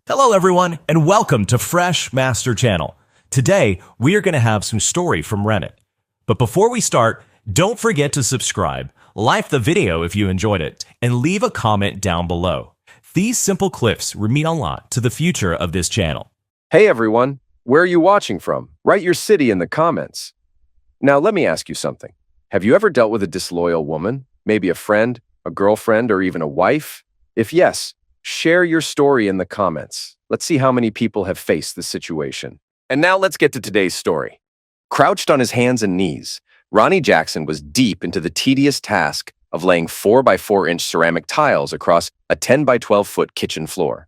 Hello everyone, and welcome to Fresh Master Channel. Today, we are going to have some story from Reddit. But before we start, don't forget to subscribe, like the video if you enjoyed it, and leave a comment down below. These simple clips mean a lot to the future of this channel. Hey everyone, where are you watching from? Write your city in the comments. Now let me ask you something. Have you ever dealt with a disloyal woman? Maybe a friend, a girlfriend, or even a wife? If yes, share your story in the comments. Let's see how many people have faced this situation. And now let's get to today's story. Crouched on his hands and knees, Ronnie Jackson was deep into the tedious task of laying 4 by 4 inch ceramic tiles across a 10 by 12 foot kitchen floor.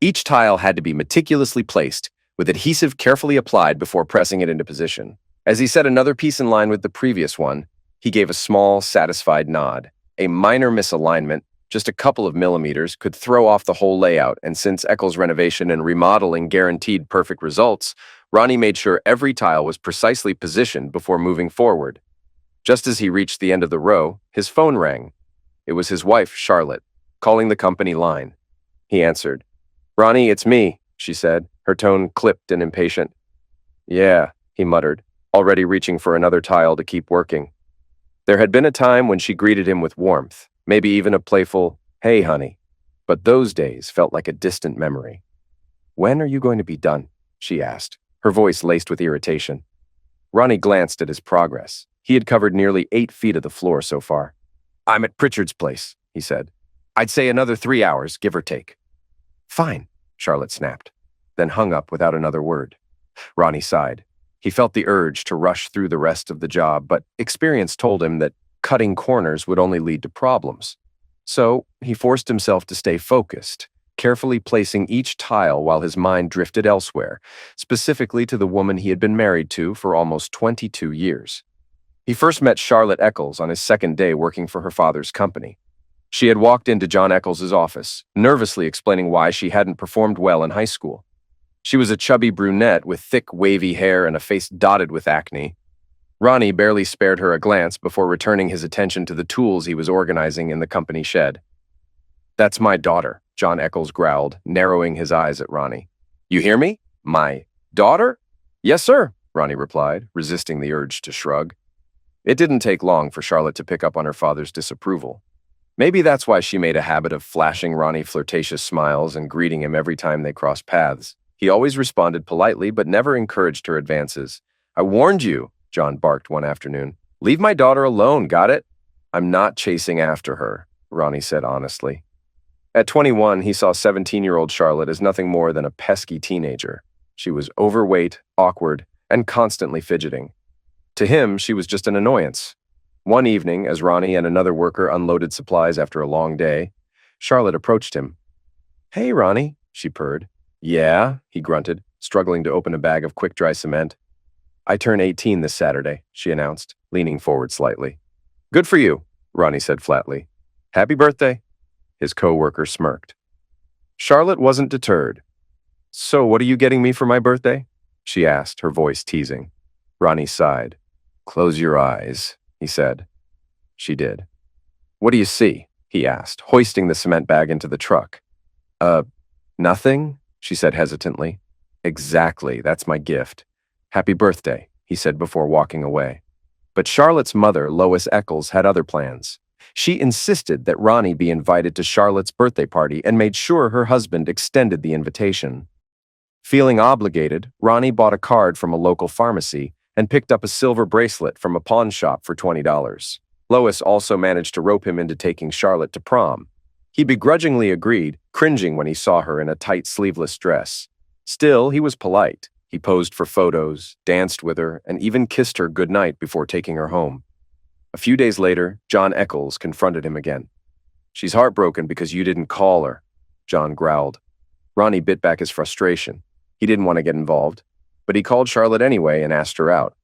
Each tile had to be meticulously placed, with adhesive carefully applied before pressing it into position. As he set another piece in line with the previous one, he gave a small, satisfied nod. A minor misalignment, just a couple of millimeters, could throw off the whole layout, and since Eccles' renovation and remodeling guaranteed perfect results, Ronnie made sure every tile was precisely positioned before moving forward. Just as he reached the end of the row, his phone rang. It was his wife, Charlotte, calling the company line. He answered. "Ronnie, it's me," she said, her tone clipped and impatient. "Yeah," he muttered, already reaching for another tile to keep working. There had been a time when she greeted him with warmth, maybe even a playful, "Hey, honey," but those days felt like a distant memory. "When are you going to be done?" she asked, her voice laced with irritation. Ronnie glanced at his progress. He had covered nearly 8 feet of the floor so far. "I'm at Pritchard's place," he said. "I'd say another 3 hours, give or take." "Fine," Charlotte snapped, then hung up without another word. Ronnie sighed. He felt the urge to rush through the rest of the job, but experience told him that cutting corners would only lead to problems. So he forced himself to stay focused, carefully placing each tile while his mind drifted elsewhere, specifically to the woman he had been married to for almost 22 years. He first met Charlotte Eccles on his second day working for her father's company. She had walked into John Eccles' office, nervously explaining why she hadn't performed well in high school. She was a chubby brunette with thick, wavy hair and a face dotted with acne. Ronnie barely spared her a glance before returning his attention to the tools he was organizing in the company shed. "That's my daughter," John Eccles growled, narrowing his eyes at Ronnie. "You hear me? My daughter?" "Yes, sir," Ronnie replied, resisting the urge to shrug. It didn't take long for Charlotte to pick up on her father's disapproval. Maybe that's why she made a habit of flashing Ronnie flirtatious smiles and greeting him every time they crossed paths. He always responded politely, but never encouraged her advances. "I warned you," John barked one afternoon. "Leave my daughter alone, got it?" "I'm not chasing after her," Ronnie said honestly. At 21, he saw 17-year-old Charlotte as nothing more than a pesky teenager. She was overweight, awkward, and constantly fidgeting. To him, she was just an annoyance. One evening, as Ronnie and another worker unloaded supplies after a long day, Charlotte approached him. "Hey, Ronnie," she purred. "Yeah," he grunted, struggling to open a bag of quick-dry cement. "I turn 18 this Saturday," she announced, leaning forward slightly. "Good for you," Ronnie said flatly. "Happy birthday." His co-worker smirked. Charlotte wasn't deterred. "So what are you getting me for my birthday?" she asked, her voice teasing. Ronnie sighed. "Close your eyes," he said. She did. "What do you see?" he asked, hoisting the cement bag into the truck. Nothing," she said hesitantly. "Exactly, that's my gift. Happy birthday," he said before walking away. But Charlotte's mother, Lois Eccles, had other plans. She insisted that Ronnie be invited to Charlotte's birthday party and made sure her husband extended the invitation. Feeling obligated, Ronnie bought a card from a local pharmacy and picked up a silver bracelet from a pawn shop for $20. Lois also managed to rope him into taking Charlotte to prom. He begrudgingly agreed, cringing when he saw her in a tight sleeveless dress. Still, he was polite. He posed for photos, danced with her, and even kissed her goodnight before taking her home. A few days later, John Eccles confronted him again. "She's heartbroken because you didn't call her," John growled. Ronnie bit back his frustration. He didn't want to get involved, but he called Charlotte anyway and asked her out.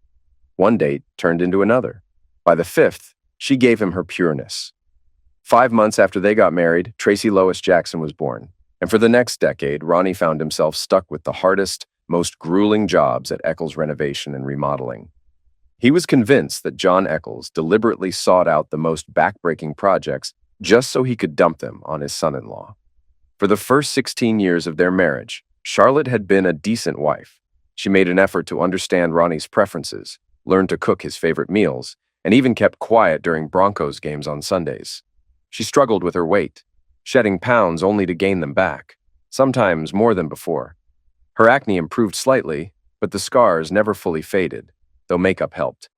One date turned into another. By the 5th, she gave him her pureness. 5 months after they got married, Tracy Lois Jackson was born. And for the next decade, Ronnie found himself stuck with the hardest, most grueling jobs at Eccles renovation and remodeling. He was convinced that John Eccles deliberately sought out the most backbreaking projects just so he could dump them on his son-in-law. For the first 16 years of their marriage, Charlotte had been a decent wife. She made an effort to understand Ronnie's preferences, learned to cook his favorite meals, and even kept quiet during Broncos games on Sundays. She struggled with her weight, shedding pounds only to gain them back, sometimes more than before. Her acne improved slightly, but the scars never fully faded, though makeup helped.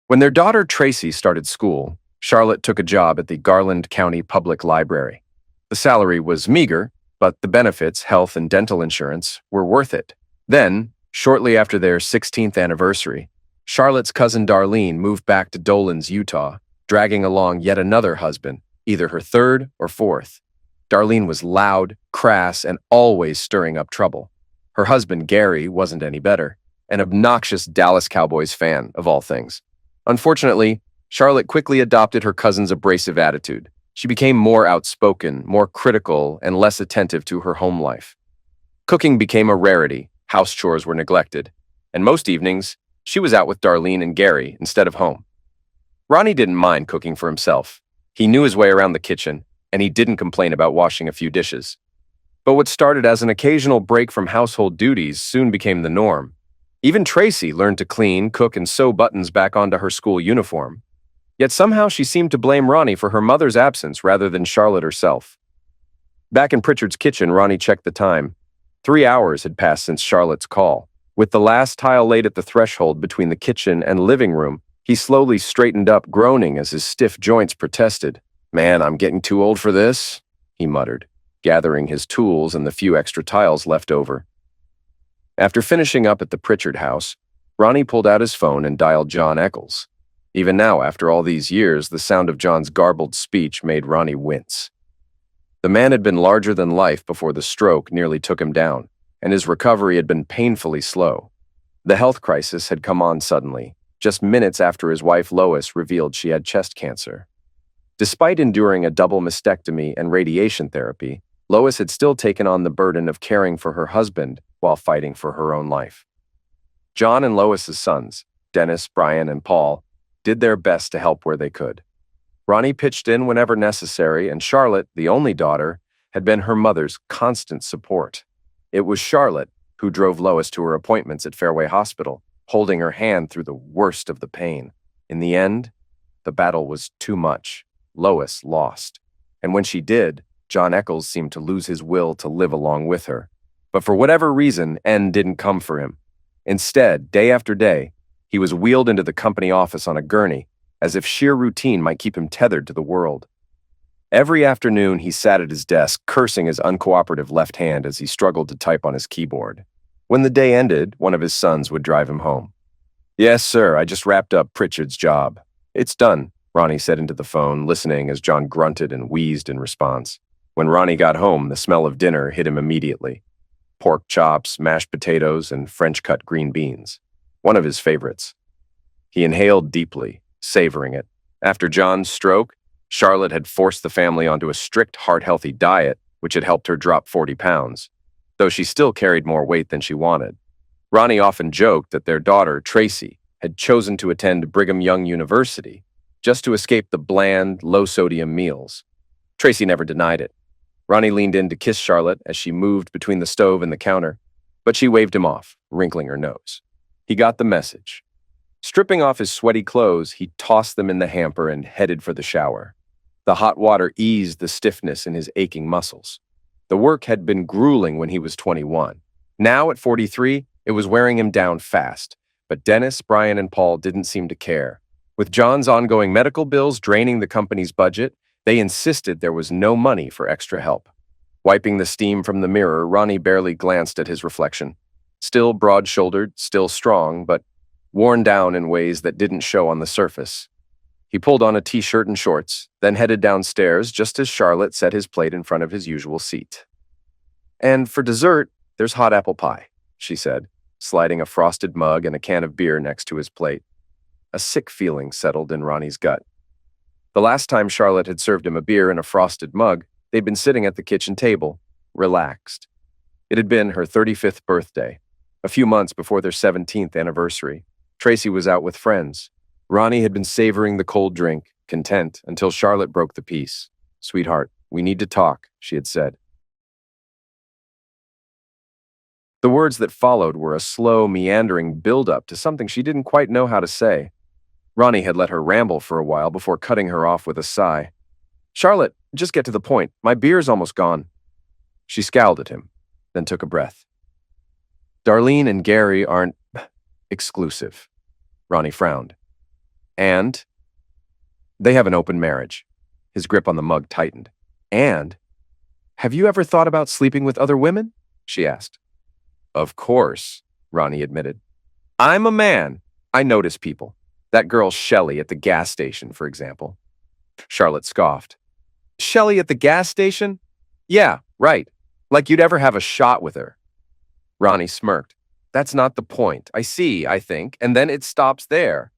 When their daughter Tracy started school, Charlotte took a job at the Garland County Public Library. The salary was meager, but the benefits, health and dental insurance, were worth it. Then, shortly after their 16th anniversary, Charlotte's cousin Darlene moved back to Dolans, Utah, dragging along yet another husband, either her third or fourth. Darlene was loud, crass, and always stirring up trouble. Her husband, Gary, wasn't any better, an obnoxious Dallas Cowboys fan, of all things. Unfortunately, Charlotte quickly adopted her cousin's abrasive attitude. She became more outspoken, more critical, and less attentive to her home life. Cooking became a rarity, house chores were neglected, and most evenings, she was out with Darlene and Gary instead of home. Ronnie didn't mind cooking for himself. He knew his way around the kitchen, and he didn't complain about washing a few dishes. But what started as an occasional break from household duties soon became the norm. Even Tracy learned to clean, cook, and sew buttons back onto her school uniform. Yet somehow she seemed to blame Ronnie for her mother's absence rather than Charlotte herself. Back in Pritchard's kitchen, Ronnie checked the time. 3 hours had passed since Charlotte's call. With the last tile laid at the threshold between the kitchen and living room, he slowly straightened up, groaning as his stiff joints protested. "Man, I'm getting too old for this," he muttered, gathering his tools and the few extra tiles left over. After finishing up at the Pritchard house, Ronnie pulled out his phone and dialed John Eccles. Even now, after all these years, the sound of John's garbled speech made Ronnie wince. The man had been larger than life before the stroke nearly took him down, and his recovery had been painfully slow. The health crisis had come on suddenly, just minutes after his wife Lois revealed she had chest cancer. Despite enduring a double mastectomy and radiation therapy, Lois had still taken on the burden of caring for her husband while fighting for her own life. John and Lois's sons, Dennis, Brian, and Paul, did their best to help where they could. Ronnie pitched in whenever necessary, and Charlotte, the only daughter, had been her mother's constant support. It was Charlotte who drove Lois to her appointments at Fairway Hospital, holding her hand through the worst of the pain. In the end, the battle was too much. Lois lost. And when she did, John Eccles seemed to lose his will to live along with her. But for whatever reason, end didn't come for him. Instead, day after day, he was wheeled into the company office on a gurney, as if sheer routine might keep him tethered to the world. Every afternoon, he sat at his desk, cursing his uncooperative left hand as he struggled to type on his keyboard. When the day ended, one of his sons would drive him home. "Yes, sir, I just wrapped up Pritchard's job. It's done," Ronnie said into the phone, listening as John grunted and wheezed in response. When Ronnie got home, the smell of dinner hit him immediately. Pork chops, mashed potatoes, and French-cut green beans. One of his favorites. He inhaled deeply, savoring it. After John's stroke, Charlotte had forced the family onto a strict heart-healthy diet, which had helped her drop 40 pounds, though she still carried more weight than she wanted. Ronnie often joked that their daughter, Tracy, had chosen to attend Brigham Young University just to escape the bland, low-sodium meals. Tracy never denied it. Ronnie leaned in to kiss Charlotte as she moved between the stove and the counter, but she waved him off, wrinkling her nose. He got the message. Stripping off his sweaty clothes, he tossed them in the hamper and headed for the shower. The hot water eased the stiffness in his aching muscles. The work had been grueling when he was 21. Now, at 43, it was wearing him down fast, but Dennis, Brian, and Paul didn't seem to care. With John's ongoing medical bills draining the company's budget, they insisted there was no money for extra help. Wiping the steam from the mirror, Ronnie barely glanced at his reflection. Still broad-shouldered, still strong, but worn down in ways that didn't show on the surface. He pulled on a t-shirt and shorts, then headed downstairs just as Charlotte set his plate in front of his usual seat. "And for dessert, there's hot apple pie," she said, sliding a frosted mug and a can of beer next to his plate. A sick feeling settled in Ronnie's gut. The last time Charlotte had served him a beer in a frosted mug, they'd been sitting at the kitchen table, relaxed. It had been her 35th birthday, a few months before their 17th anniversary. Tracy was out with friends. Ronnie had been savoring the cold drink, content, until Charlotte broke the peace. "Sweetheart, we need to talk," she had said. The words that followed were a slow, meandering build-up to something she didn't quite know how to say. Ronnie had let her ramble for a while before cutting her off with a sigh. "Charlotte, just get to the point. My beer's almost gone." She scowled at him, then took a breath. "Darlene and Gary aren't exclusive." Ronnie frowned. "And they have an open marriage." His grip on the mug tightened. "And have you ever thought about sleeping with other women?" she asked. "Of course," Ronnie admitted. "I'm a man. I notice people. That girl Shelley at the gas station, for example." Charlotte scoffed. "Shelley at the gas station? Yeah, right. Like you'd ever have a shot with her." Ronnie smirked. "That's not the point. I see, I think, and then it stops there."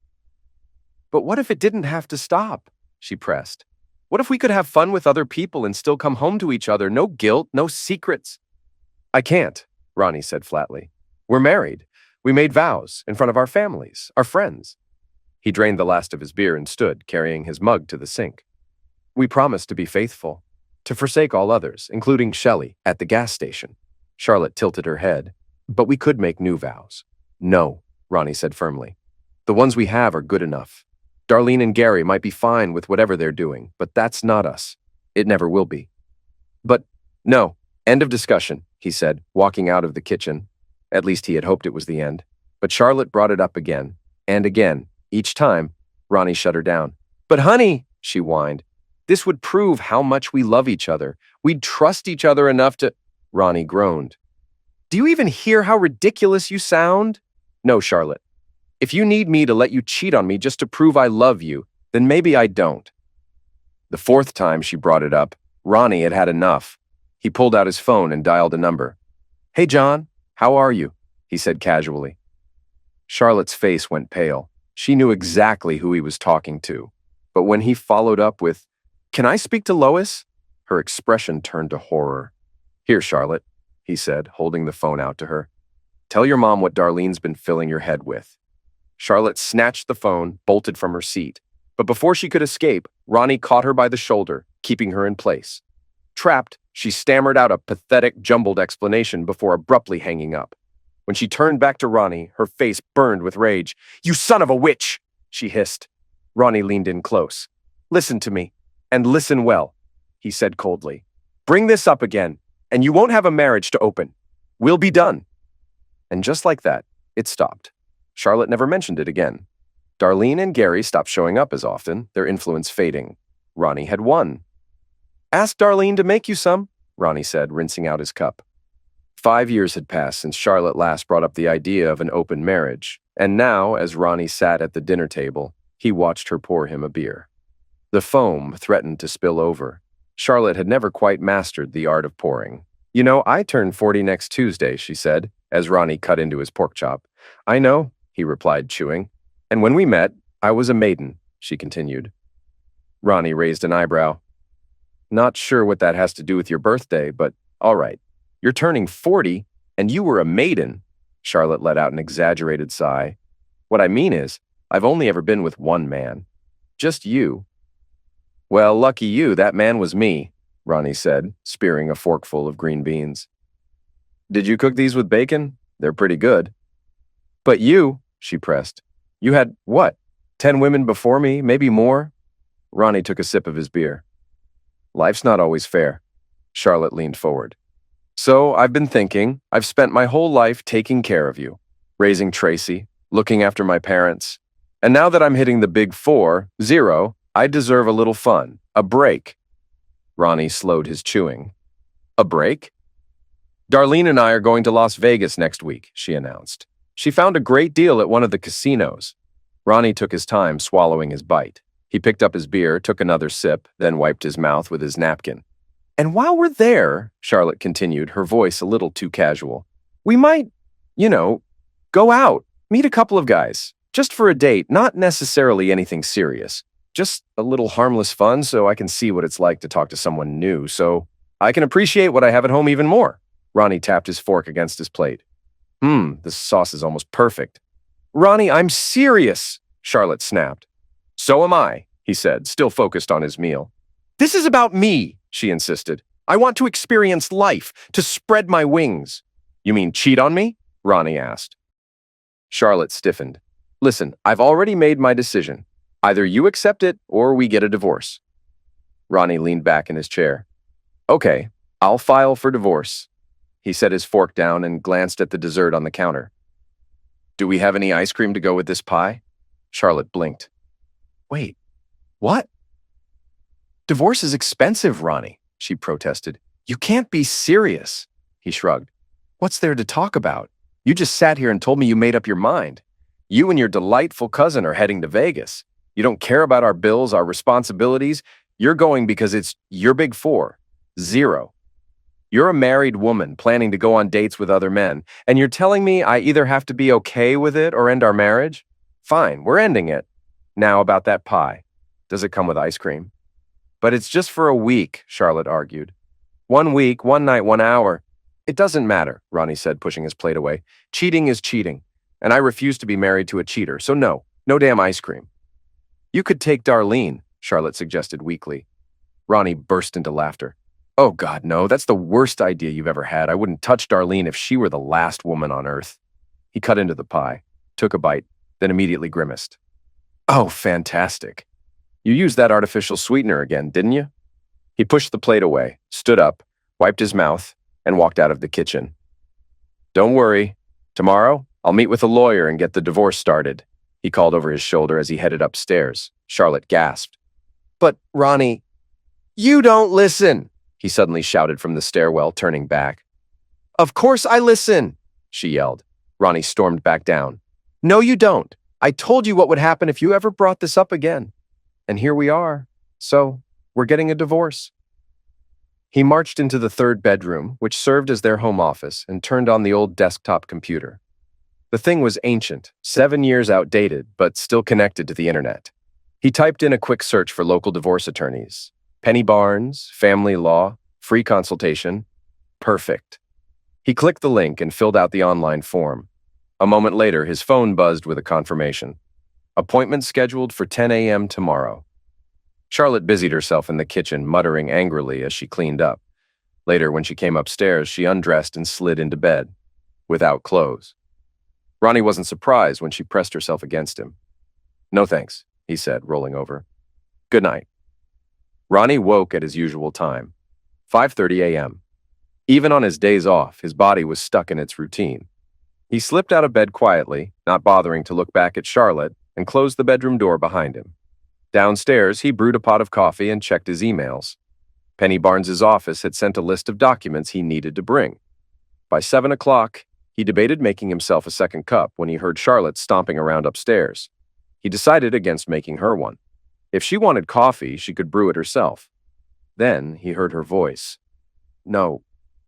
"But what if it didn't have to stop?" she pressed. "What if we could have fun with other people and still come home to each other? No guilt, no secrets." "I can't," Ronnie said flatly. "We're married. We made vows in front of our families, our friends." He drained the last of his beer and stood, carrying his mug to the sink. "We promised to be faithful, to forsake all others, including Shelley at the gas station." Charlotte tilted her head. "But we could make new vows." "No," Ronnie said firmly. "The ones we have are good enough. Darlene and Gary might be fine with whatever they're doing, but that's not us. It never will be." "But no, end of discussion," he said, walking out of the kitchen. At least he had hoped it was the end. But Charlotte brought it up again, and again. Each time, Ronnie shut her down. "But honey," she whined, "this would prove how much we love each other. We'd trust each other enough to—" Ronnie groaned. "Do you even hear how ridiculous you sound?" "No, Charlotte. If you need me to let you cheat on me just to prove I love you, then maybe I don't." The fourth time she brought it up, Ronnie had had enough. He pulled out his phone and dialed a number. "Hey, John, how are you?" he said casually. Charlotte's face went pale. She knew exactly who he was talking to. But when he followed up with, "Can I speak to Lois?" her expression turned to horror. "Here, Charlotte," he said, holding the phone out to her. "Tell your mom what Darlene's been filling your head with." Charlotte snatched the phone, bolted from her seat. But before she could escape, Ronnie caught her by the shoulder, keeping her in place. Trapped, she stammered out a pathetic, jumbled explanation before abruptly hanging up. When she turned back to Ronnie, her face burned with rage. "You son of a witch!" she hissed. Ronnie leaned in close. "Listen to me, and listen well," he said coldly. "Bring this up again, and you won't have a marriage to open. We'll be done." And just like that, it stopped. Charlotte never mentioned it again. Darlene and Gary stopped showing up as often, their influence fading. Ronnie had won. "Ask Darlene to make you some," Ronnie said, rinsing out his cup. 5 years had passed since Charlotte last brought up the idea of an open marriage, and now, as Ronnie sat at the dinner table, he watched her pour him a beer. The foam threatened to spill over. Charlotte had never quite mastered the art of pouring. "You know, I turn 40 next Tuesday," she said, as Ronnie cut into his pork chop. "I know," he replied, chewing. "And when we met, I was a maiden," she continued. Ronnie raised an eyebrow. "Not sure what that has to do with your birthday, but all right. You're turning 40, and you were a maiden." Charlotte let out an exaggerated sigh. "What I mean is, I've only ever been with one man. Just you." "Well, lucky you, that man was me," Ronnie said, spearing a forkful of green beans. "Did you cook these with bacon? They're pretty good." "But you," she pressed, "you had, what, 10 women before me, maybe more?" Ronnie took a sip of his beer. "Life's not always fair." Charlotte leaned forward. "So I've been thinking, I've spent my whole life taking care of you, raising Tracy, looking after my parents. And now that I'm hitting the big 4, 0, I deserve a little fun, a break." Ronnie slowed his chewing. "A break?" "Darlene and I are going to Las Vegas next week," she announced. "She found a great deal at one of the casinos." Ronnie took his time swallowing his bite. He picked up his beer, took another sip, then wiped his mouth with his napkin. "And while we're there," Charlotte continued, her voice a little too casual, "we might, go out, meet a couple of guys, just for a date, not necessarily anything serious. Just a little harmless fun so I can see what it's like to talk to someone new, so I can appreciate what I have at home even more." Ronnie tapped his fork against his plate. The sauce is almost perfect." "Ronnie, I'm serious," Charlotte snapped. "So am I," he said, still focused on his meal. This is about me, she insisted. I want to experience life, to spread my wings. You mean cheat on me? Ronnie asked. Charlotte stiffened. Listen, I've already made my decision. Either you accept it or we get a divorce. Ronnie leaned back in his chair. Okay, I'll file for divorce. He set his fork down and glanced at the dessert on the counter. Do we have any ice cream to go with this pie? Charlotte blinked. Wait, what? Divorce is expensive, Ronnie, she protested. You can't be serious. He shrugged. What's there to talk about? You just sat here and told me you made up your mind. You and your delightful cousin are heading to Vegas. You don't care about our bills, our responsibilities. You're going because it's your big four. 0. You're a married woman planning to go on dates with other men, and you're telling me I either have to be okay with it or end our marriage? Fine, we're ending it. Now about that pie. Does it come with ice cream? But it's just for a week, Charlotte argued. 1 week, 1 night, 1 hour. It doesn't matter, Ronnie said, pushing his plate away. Cheating is cheating, and I refuse to be married to a cheater, so no damn ice cream. You could take Darlene, Charlotte suggested weakly. Ronnie burst into laughter. Oh God, no, that's the worst idea you've ever had. I wouldn't touch Darlene if she were the last woman on earth. He cut into the pie, took a bite, then immediately grimaced. Oh, fantastic. You used that artificial sweetener again, didn't you? He pushed the plate away, stood up, wiped his mouth, and walked out of the kitchen. Don't worry. Tomorrow, I'll meet with a lawyer and get the divorce started, he called over his shoulder as he headed upstairs. Charlotte gasped. But, Ronnie, you don't listen, he suddenly shouted from the stairwell, turning back. Of course I listen, she yelled. Ronnie stormed back down. No, you don't. I told you what would happen if you ever brought this up again. And here we are. So, we're getting a divorce. He marched into the third bedroom, which served as their home office, and turned on the old desktop computer. The thing was ancient, 7 years outdated, but still connected to the internet. He typed in a quick search for local divorce attorneys. Penny Barnes, family law, free consultation. Perfect. He clicked the link and filled out the online form. A moment later, his phone buzzed with a confirmation. Appointment scheduled for 10 a.m. tomorrow. Charlotte busied herself in the kitchen, muttering angrily as she cleaned up. Later, when she came upstairs, she undressed and slid into bed, without clothes. Ronnie wasn't surprised when she pressed herself against him. No thanks, he said, rolling over. Good night. Ronnie woke at his usual time, 5:30 a.m. Even on his days off, his body was stuck in its routine. He slipped out of bed quietly, not bothering to look back at Charlotte, and closed the bedroom door behind him. Downstairs, he brewed a pot of coffee and checked his emails. Penny Barnes's office had sent a list of documents he needed to bring. By 7 o'clock, he debated making himself a second cup when he heard Charlotte stomping around upstairs. He decided against making her one. If she wanted coffee, she could brew it herself. Then he heard her voice. No,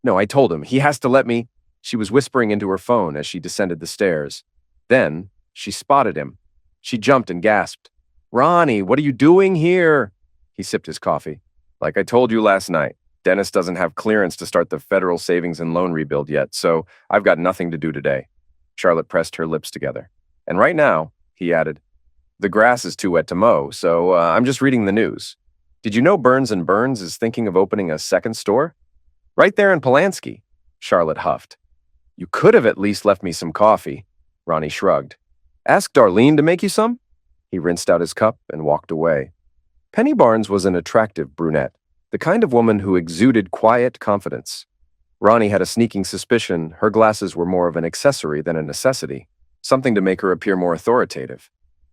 I told him. He has to let me. She was whispering into her phone as she descended the stairs. Then she spotted him. She jumped and gasped. Ronnie, what are you doing here? He sipped his coffee. Like I told you last night, Dennis doesn't have clearance to start the federal savings and loan rebuild yet, so I've got nothing to do today. Charlotte pressed her lips together. And right now, he added, the grass is too wet to mow, so I'm just reading the news. Did you know Burns & Burns is thinking of opening a second store? Right there in Pulaski, Charlotte huffed. You could have at least left me some coffee, Ronnie shrugged. Ask Darlene to make you some? He rinsed out his cup and walked away. Penny Barnes was an attractive brunette, the kind of woman who exuded quiet confidence. Ronnie had a sneaking suspicion her glasses were more of an accessory than a necessity, something to make her appear more authoritative.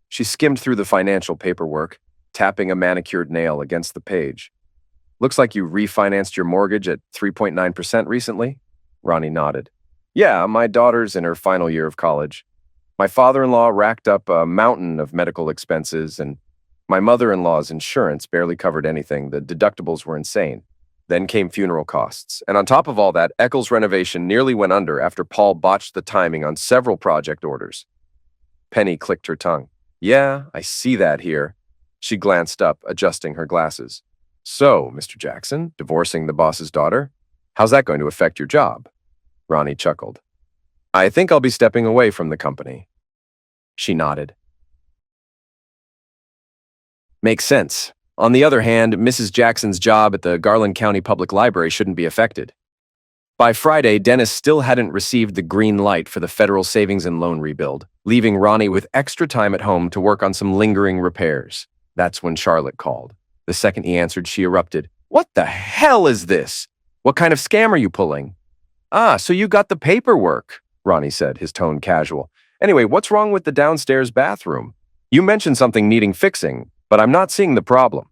She skimmed through the financial paperwork, tapping a manicured nail against the page. Looks like you refinanced your mortgage at 3.9% recently? Ronnie nodded. Yeah, my daughter's in her final year of college. My father-in-law racked up a mountain of medical expenses, and my mother-in-law's insurance barely covered anything. The deductibles were insane. Then came funeral costs. And on top of all that, Eccles renovation nearly went under after Paul botched the timing on several project orders. Penny clicked her tongue. Yeah, I see that here. She glanced up, adjusting her glasses. So, Mr. Jackson, divorcing the boss's daughter? How's that going to affect your job? Ronnie chuckled. I think I'll be stepping away from the company. She nodded. Makes sense. On the other hand, Mrs. Jackson's job at the Garland County Public Library shouldn't be affected. By Friday, Dennis still hadn't received the green light for the federal savings and loan rebuild, leaving Ronnie with extra time at home to work on some lingering repairs. That's when Charlotte called. The second he answered, she erupted. "What the hell is this? What kind of scam are you pulling?" "Ah, so you got the paperwork," Ronnie said, his tone casual. "Anyway, what's wrong with the downstairs bathroom? You mentioned something needing fixing, but I'm not seeing the problem."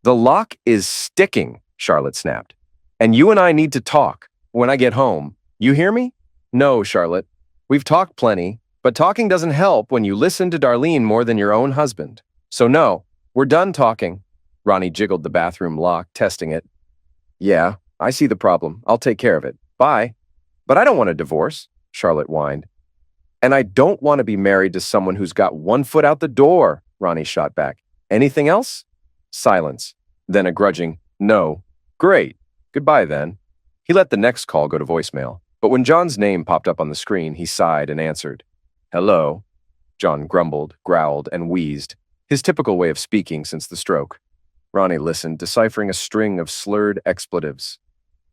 "The lock is sticking," Charlotte snapped. "And you and I need to talk. When I get home. You hear me?" "No, Charlotte. We've talked plenty, but talking doesn't help when you listen to Darlene more than your own husband. So no, we're done talking." Ronnie jiggled the bathroom lock, testing it. "Yeah, I see the problem. I'll take care of it. Bye." "But I don't want a divorce," Charlotte whined. "And I don't want to be married to someone who's got one foot out the door," Ronnie shot back. "Anything else?" Silence. Then a grudging, "No." "Great. Goodbye then." He let the next call go to voicemail, but when John's name popped up on the screen, he sighed and answered. "Hello." John grumbled, growled, and wheezed, his typical way of speaking since the stroke. Ronnie listened, deciphering a string of slurred expletives.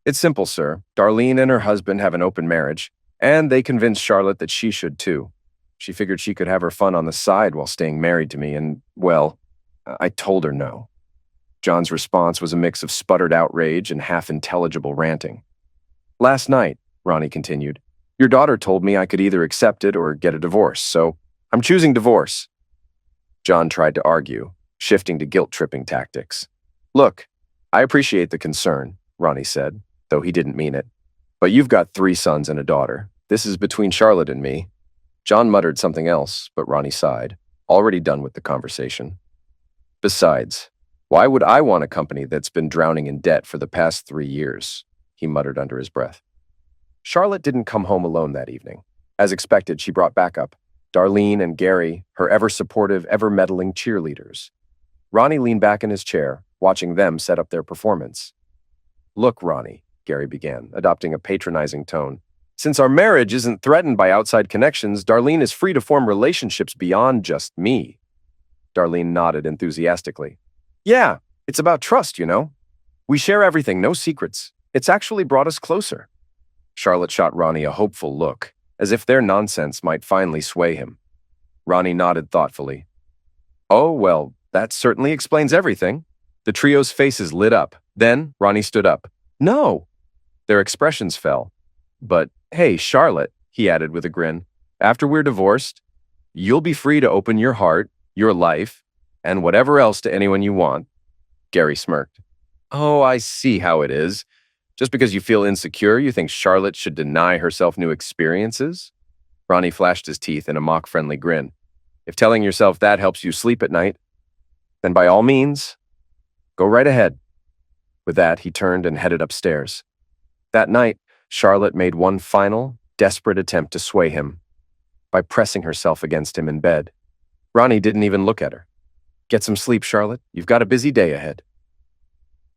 "It's simple, sir. Darlene and her husband have an open marriage, and they convinced Charlotte that she should too. She figured she could have her fun on the side while staying married to me, and, well, I told her no." John's response was a mix of sputtered outrage and half-intelligible ranting. "Last night," Ronnie continued, "your daughter told me I could either accept it or get a divorce, so I'm choosing divorce." John tried to argue, shifting to guilt-tripping tactics. "Look, I appreciate the concern," Ronnie said, though he didn't mean it. "But you've got 3 sons and a daughter. This is between Charlotte and me." John muttered something else, but Ronnie sighed, already done with the conversation. "Besides, why would I want a company that's been drowning in debt for the past 3 years?" he muttered under his breath. Charlotte didn't come home alone that evening. As expected, she brought backup. Darlene and Gary, her ever-supportive, ever-meddling cheerleaders. Ronnie leaned back in his chair, watching them set up their performance. "Look, Ronnie," Gary began, adopting a patronizing tone. "Since our marriage isn't threatened by outside connections, Darlene is free to form relationships beyond just me." Darlene nodded enthusiastically. "Yeah, it's about trust, you know. We share everything, no secrets. It's actually brought us closer." Charlotte shot Ronnie a hopeful look, as if their nonsense might finally sway him. Ronnie nodded thoughtfully. "Oh, well, that certainly explains everything." The trio's faces lit up. Then Ronnie stood up. "No." Their expressions fell. "But, hey, Charlotte," he added with a grin, "after we're divorced, you'll be free to open your heart, your life, and whatever else to anyone you want." Gary smirked. "Oh, I see how it is. Just because you feel insecure, you think Charlotte should deny herself new experiences?" Ronnie flashed his teeth in a mock-friendly grin. "If telling yourself that helps you sleep at night, then by all means, go right ahead." With that, he turned and headed upstairs. That night, Charlotte made one final, desperate attempt to sway him by pressing herself against him in bed. Ronnie didn't even look at her. "Get some sleep, Charlotte. You've got a busy day ahead."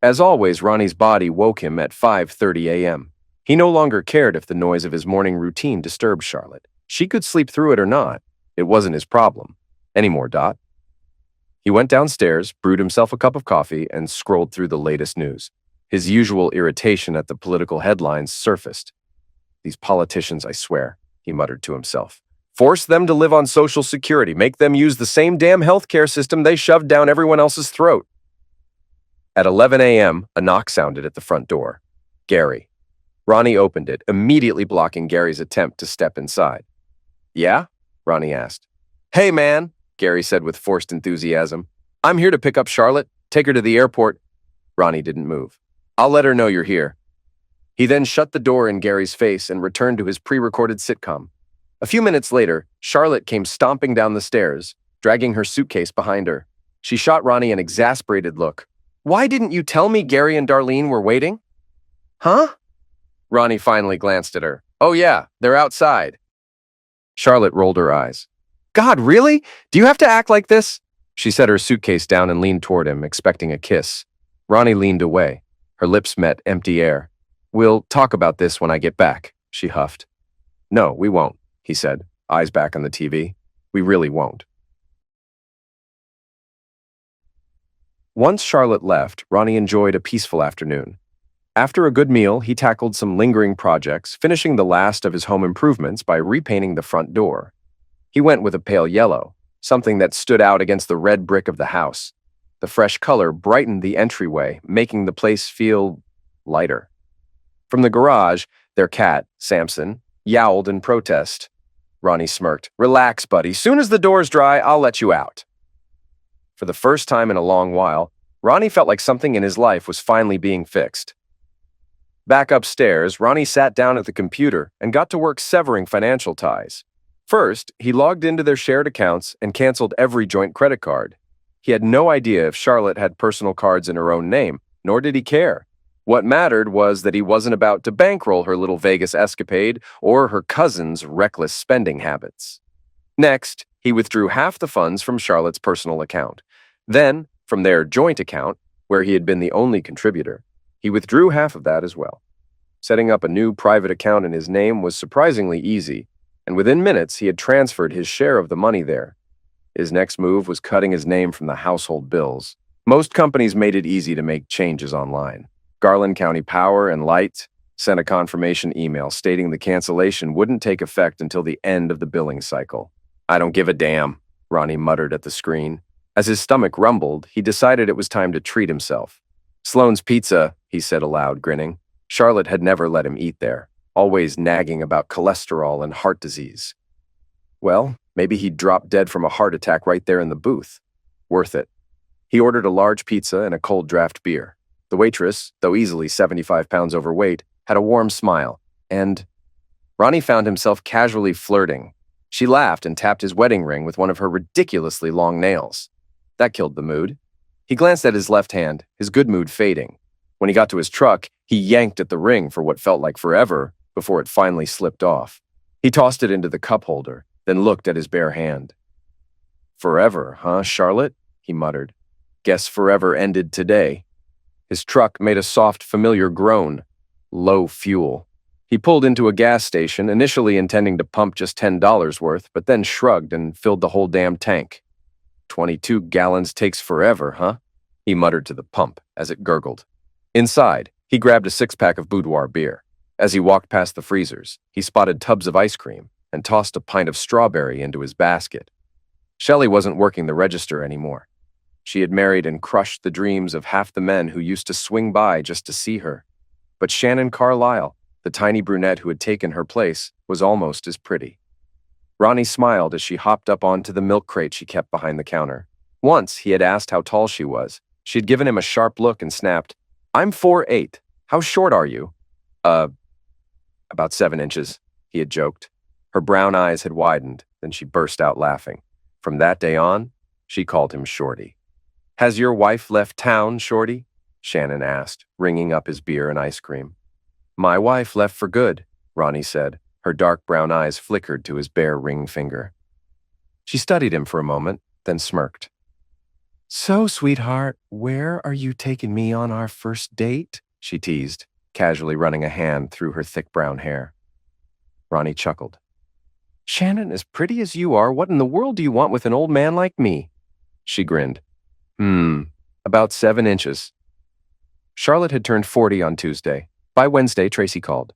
As always, Ronnie's body woke him at 5:30 a.m. He no longer cared if the noise of his morning routine disturbed Charlotte. She could sleep through it or not. It wasn't his problem. Anymore, Dot. He went downstairs, brewed himself a cup of coffee, and scrolled through the latest news. His usual irritation at the political headlines surfaced. "These politicians, I swear," he muttered to himself. "Force them to live on Social Security. Make them use the same damn healthcare system they shoved down everyone else's throat." At 11 a.m., a knock sounded at the front door. Gary. Ronnie opened it, immediately blocking Gary's attempt to step inside. "Yeah?" Ronnie asked. "Hey, man," Gary said with forced enthusiasm. "I'm here to pick up Charlotte, take her to the airport." Ronnie didn't move. "I'll let her know you're here." He then shut the door in Gary's face and returned to his pre-recorded sitcom. A few minutes later, Charlotte came stomping down the stairs, dragging her suitcase behind her. She shot Ronnie an exasperated look. "Why didn't you tell me Gary and Darlene were waiting?" "Huh?" Ronnie finally glanced at her. "Oh yeah, they're outside." Charlotte rolled her eyes. "God, really? Do you have to act like this?" She set her suitcase down and leaned toward him, expecting a kiss. Ronnie leaned away. Her lips met empty air. "We'll talk about this when I get back," she huffed. "No, we won't," he said, eyes back on the TV. "We really won't." Once Charlotte left, Ronnie enjoyed a peaceful afternoon. After a good meal, he tackled some lingering projects, finishing the last of his home improvements by repainting the front door. He went with a pale yellow, something that stood out against the red brick of the house. The fresh color brightened the entryway, making the place feel lighter. From the garage, their cat, Samson, yowled in protest. Ronnie smirked. "Relax, buddy. Soon as the door's dry, I'll let you out." For the first time in a long while, Ronnie felt like something in his life was finally being fixed. Back upstairs, Ronnie sat down at the computer and got to work severing financial ties. First, he logged into their shared accounts and canceled every joint credit card. He had no idea if Charlotte had personal cards in her own name, nor did he care. What mattered was that he wasn't about to bankroll her little Vegas escapade or her cousin's reckless spending habits. Next, he withdrew half the funds from Charlotte's personal account. Then, from their joint account, where he had been the only contributor, he withdrew half of that as well. Setting up a new private account in his name was surprisingly easy, and within minutes he had transferred his share of the money there. His next move was cutting his name from the household bills. Most companies made it easy to make changes online. Garland County Power and Light sent a confirmation email stating the cancellation wouldn't take effect until the end of the billing cycle. "I don't give a damn," Ronnie muttered at the screen. As his stomach rumbled, he decided it was time to treat himself. "Sloan's Pizza," he said aloud, grinning. Charlotte had never let him eat there, always nagging about cholesterol and heart disease. Well, maybe he'd drop dead from a heart attack right there in the booth. Worth it. He ordered a large pizza and a cold draft beer. The waitress, though easily 75 pounds overweight, had a warm smile, and Ronnie found himself casually flirting. She laughed and tapped his wedding ring with one of her ridiculously long nails. That killed the mood. He glanced at his left hand, his good mood fading. When he got to his truck, he yanked at the ring for what felt like forever before it finally slipped off. He tossed it into the cup holder, then looked at his bare hand. "Forever, huh, Charlotte?" he muttered. "Guess forever ended today." His truck made a soft, familiar groan. Low fuel. He pulled into a gas station, initially intending to pump just $10 worth, but then shrugged and filled the whole damn tank. 22 gallons takes forever, huh? He muttered to the pump as it gurgled. Inside, he grabbed a six-pack of boudoir beer. As he walked past the freezers, he spotted tubs of ice cream and tossed a pint of strawberry into his basket. Shelley wasn't working the register anymore. She had married and crushed the dreams of half the men who used to swing by just to see her. But Shannon Carlisle, the tiny brunette who had taken her place, was almost as pretty. Ronnie smiled as she hopped up onto the milk crate she kept behind the counter. Once, he had asked how tall she was. She had given him a sharp look and snapped, "I'm 4'8". How short are you?" About 7 inches, he had joked. Her brown eyes had widened, then she burst out laughing. From that day on, she called him Shorty. "Has your wife left town, Shorty?" Shannon asked, ringing up his beer and ice cream. "My wife left for good," Ronnie said. Her dark brown eyes flickered to his bare ring finger. She studied him for a moment, then smirked. "So, sweetheart, where are you taking me on our first date?" she teased, casually running a hand through her thick brown hair. Ronnie chuckled. "Shannon, as pretty as you are, what in the world do you want with an old man like me?" She grinned. About 7 inches." Charlotte had turned 40 on Tuesday. By Wednesday, Tracy called.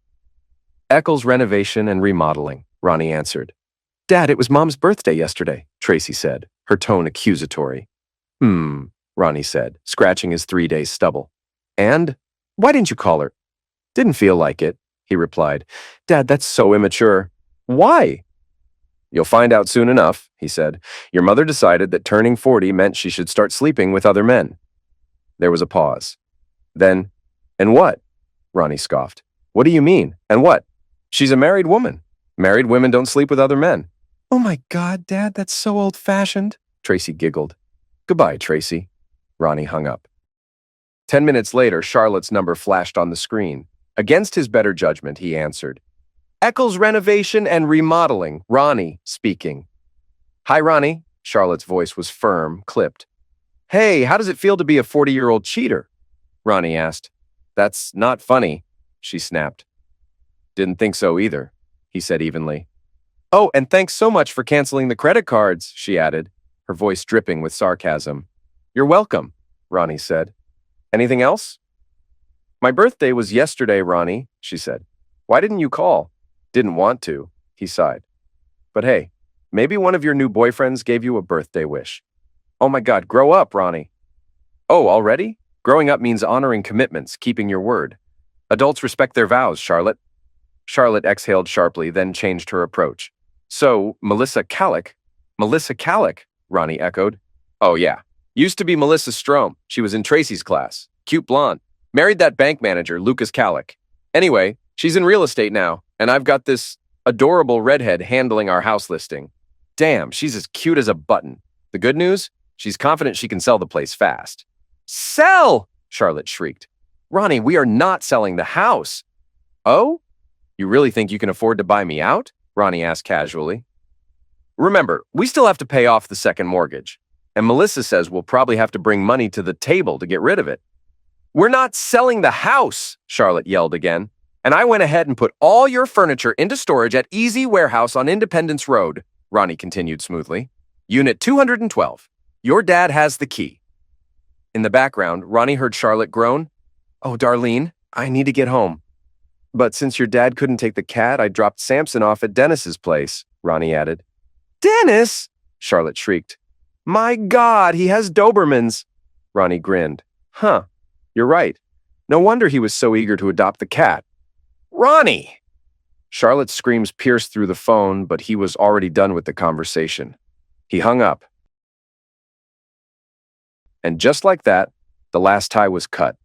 "Eccles renovation and remodeling," Ronnie answered. "Dad, it was Mom's birthday yesterday," Tracy said, her tone accusatory. Ronnie said, scratching his 3-day stubble. "And? Why didn't you call her?" "Didn't feel like it," he replied. "Dad, that's so immature." "Why?" "You'll find out soon enough," he said. "Your mother decided that turning 40 meant she should start sleeping with other men." There was a pause. Then, "And what?" Ronnie scoffed. "What do you mean? And what? She's a married woman. Married women don't sleep with other men." "Oh my God, Dad, that's so old-fashioned," Tracy giggled. "Goodbye, Tracy." Ronnie hung up. 10 minutes later, Charlotte's number flashed on the screen. Against his better judgment, he answered. "Eccles renovation and remodeling, Ronnie speaking." "Hi, Ronnie." Charlotte's voice was firm, clipped. "Hey, how does it feel to be a 40-year-old cheater?" Ronnie asked. "That's not funny," she snapped. "Didn't think so either," he said evenly. "Oh, and thanks so much for canceling the credit cards," she added, her voice dripping with sarcasm. "You're welcome." Ronnie said. Anything else? My birthday was yesterday, Ronnie, she said. Why didn't you call? Didn't want to, he sighed. But hey, maybe one of your new boyfriends gave you a birthday wish. Oh my God, grow up, Ronnie. Oh, already? Growing up means honoring commitments, keeping your word. Adults respect their vows, Charlotte. Charlotte exhaled sharply, then changed her approach. So, Melissa Callick? Melissa Callick, Ronnie echoed. Oh yeah. Used to be Melissa Strom. She was in Tracy's class. Cute blonde. Married that bank manager, Lucas Callick. Anyway, she's in real estate now, and I've got this adorable redhead handling our house listing. Damn, she's as cute as a button. The good news? She's confident she can sell the place fast. Sell! Charlotte shrieked. Ronnie, we are not selling the house. Oh? You really think you can afford to buy me out? Ronnie asked casually. Remember, we still have to pay off the second mortgage. And Melissa says we'll probably have to bring money to the table to get rid of it. We're not selling the house, Charlotte yelled again. And I went ahead and put all your furniture into storage at Easy Warehouse on Independence Road, Ronnie continued smoothly. Unit 212. Your dad has the key. In the background, Ronnie heard Charlotte groan. Oh, Darlene, I need to get home. But since your dad couldn't take the cat, I dropped Samson off at Dennis's place, Ronnie added. Dennis! Charlotte shrieked. My God, he has Dobermans. Ronnie grinned. Huh, you're right. No wonder he was so eager to adopt the cat. Ronnie! Charlotte's screams pierced through the phone, but he was already done with the conversation. He hung up. And just like that, the last tie was cut.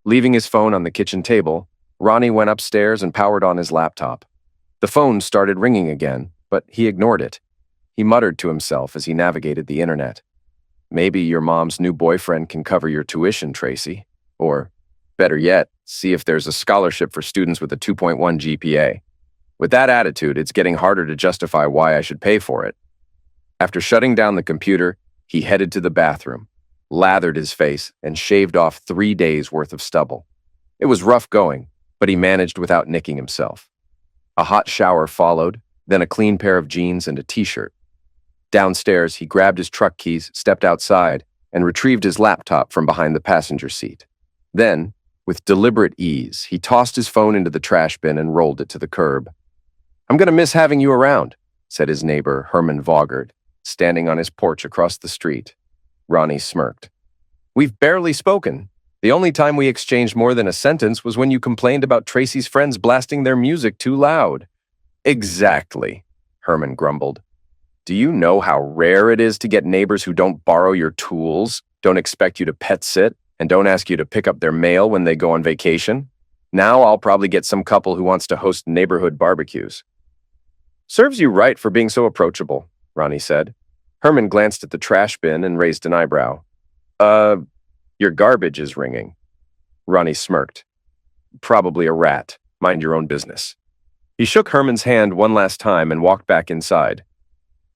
Leaving his phone on the kitchen table, Ronnie went upstairs and powered on his laptop. The phone started ringing again, but he ignored it. He muttered to himself as he navigated the internet. Maybe your mom's new boyfriend can cover your tuition, Tracy. Or, better yet, see if there's a scholarship for students with a 2.1 GPA. With that attitude, it's getting harder to justify why I should pay for it. After shutting down the computer, he headed to the bathroom, lathered his face, and shaved off 3 days' worth of stubble. It was rough going, but he managed without nicking himself. A hot shower followed, then a clean pair of jeans and a t-shirt. Downstairs, he grabbed his truck keys, stepped outside, and retrieved his laptop from behind the passenger seat. Then, with deliberate ease, he tossed his phone into the trash bin and rolled it to the curb. I'm going to miss having you around, said his neighbor, Herman Vaugard, standing on his porch across the street. Ronnie smirked. We've barely spoken. The only time we exchanged more than a sentence was when you complained about Tracy's friends blasting their music too loud. Exactly, Herman grumbled. Do you know how rare it is to get neighbors who don't borrow your tools, don't expect you to pet sit, and don't ask you to pick up their mail when they go on vacation? Now I'll probably get some couple who wants to host neighborhood barbecues. Serves you right for being so approachable, Ronnie said. Herman glanced at the trash bin and raised an eyebrow. Your garbage is ringing. Ronnie smirked. Probably a rat. Mind your own business. He shook Herman's hand one last time and walked back inside.